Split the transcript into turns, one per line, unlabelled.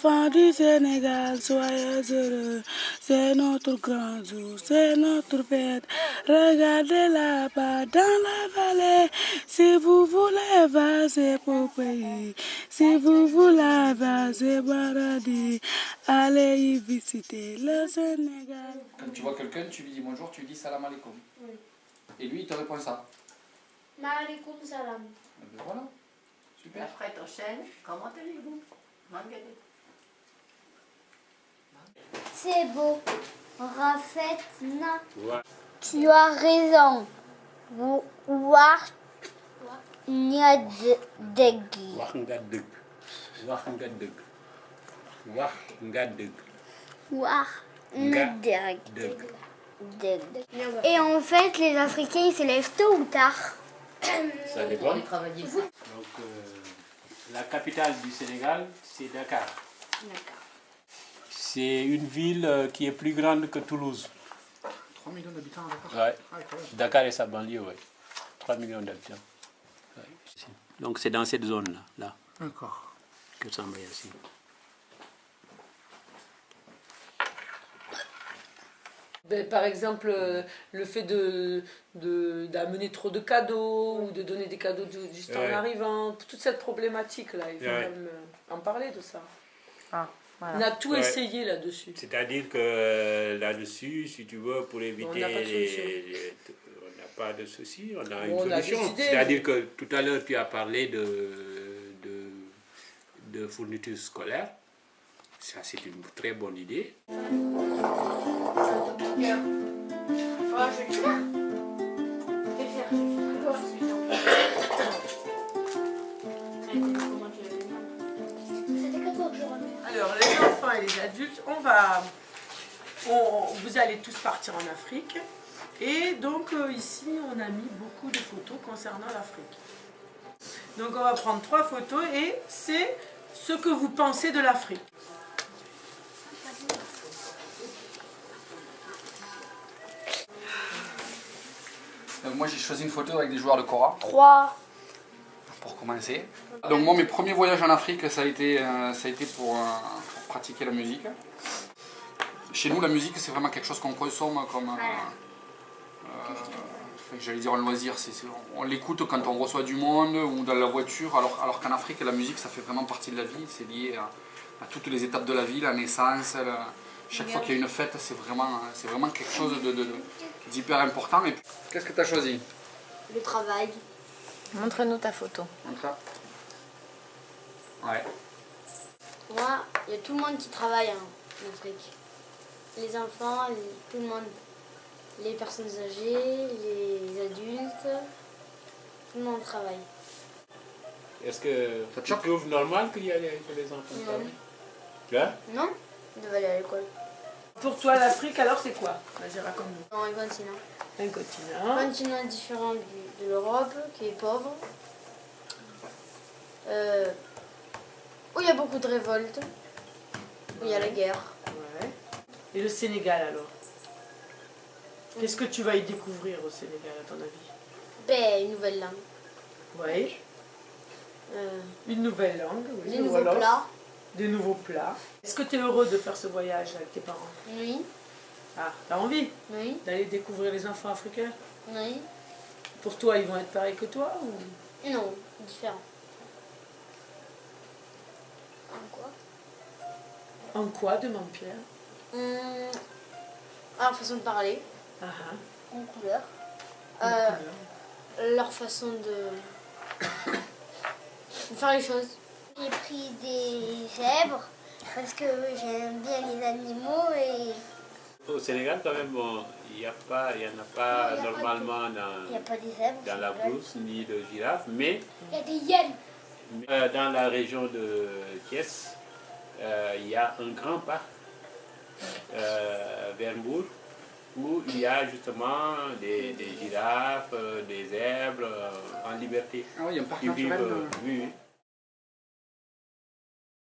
Enfants du Sénégal, soyez heureux, c'est notre grand jour, c'est notre fête. Regardez là-bas dans la vallée, si vous voulez passer pour pays, si vous voulez passer paradis, allez y visiter le Sénégal.
Quand tu vois quelqu'un, tu lui dis bonjour, tu lui dis salam alaikum.
Oui.
Et lui, il te répond ça.
Maaleykum salam.
Et ben voilà, super.
Après t'enchaînes, comment allez-vous? Regardez.
C'est beau. Rafet na. Tu as raison. War Nyadeg.
wax nga dëgg wax nga dëgg wax nga dëgg
War Nyadeg.
dëgg.
Et en fait, les Africains, ils se lèvent tôt ou tard?
Ça dépend.
On travailler.
Donc la capitale du Sénégal, c'est Dakar.
D'accord.
C'est une ville qui est plus grande que Toulouse.
3 millions d'habitants à Dakar.
Ouais.
Ah, incroyable.
Dakar et sa banlieue, ouais. 3 millions d'habitants. Ouais. Donc c'est dans cette zone-là, là,
D'accord.
que Samba Yacine.
Ben, par exemple, le fait d'amener trop de cadeaux ou de donner des cadeaux juste en
Ouais.
arrivant, toute cette problématique-là, il faut
Ouais.
même en parler de ça.
Voilà.
On a tout
Ouais.
essayé là-dessus.
C'est-à-dire que là-dessus, si tu veux, pour éviter...
On n'a pas de solution.
On n'a pas de souci, on a
Bon,
une
on a des
solution.
idées,
C'est-à-dire que tout à l'heure, tu as parlé de fournitures scolaires. Ça, c'est une très bonne idée.
Alors, les enfants et les adultes, vous allez tous partir en Afrique. Et donc, ici, on a mis beaucoup de photos concernant l'Afrique. Donc, on va prendre 3 photos et c'est ce que vous pensez de l'Afrique.
Donc moi, j'ai choisi une photo avec des joueurs de Kora,
3.
pour commencer. Donc moi, mes premiers voyages en Afrique, ça a été pour pratiquer la musique. Chez nous, la musique, c'est vraiment quelque chose qu'on consomme comme... j'allais dire un loisir. On l'écoute quand on reçoit du monde ou dans la voiture, alors qu'en Afrique, la musique, ça fait vraiment partie de la vie. C'est lié à toutes les étapes de la vie, la naissance. Chaque fois qu'il y a une fête, c'est vraiment quelque chose d'hyper important. Et qu'est-ce que tu as choisi?
Le travail.
Montre-nous ta photo.
Montre ça. Ouais.
Moi, il y a tout le monde qui travaille en Afrique. Les enfants, tout le monde. Les personnes âgées, les adultes. Tout le monde travaille.
Est-ce que
Ça te
tu
choque?
trouves normal qu'il y ait que les enfants
Non.
travaillent? Hein?
Non? Ils doivent aller à l'école.
Pour toi, l'Afrique, alors, c'est quoi? Vas-y, raconte-nous.
Dans un continent.
Un continent.
Un continent différent de l'Europe, qui est pauvre. Où il y a beaucoup de révoltes. Où il y a la guerre.
Ouais. Et le Sénégal, alors? Qu'est-ce que tu vas y découvrir au Sénégal, à ton avis?
Ben, une nouvelle langue.
Oui. Une nouvelle langue, oui.
Des
le
nouveaux
Wolof.
plats.
Des nouveaux plats. Est-ce que tu es heureux de faire ce voyage avec tes parents?
Oui.
Ah, t'as envie
Oui.
d'aller découvrir les enfants africains?
Oui.
Pour toi, ils vont être pareils que toi ou...
Non, différent. En quoi?
En quoi, demande Pierre?
Leur façon de parler,
Ah ah.
en couleur. Leur façon de faire les choses. J'ai pris des zèbres parce que j'aime bien les animaux et
Au Sénégal, quand même, il n'y en a pas normalement
il n'y a pas des zèbres.
dans la brousse ni de girafe, mais
Il y a des hyènes.
dans la région de Thiès, il y a un grand parc vers Mbour où il y a justement des girafes, des zèbres en liberté.
Ah oui, il y a un parc
Qui vivent,
naturel.
oui, oui.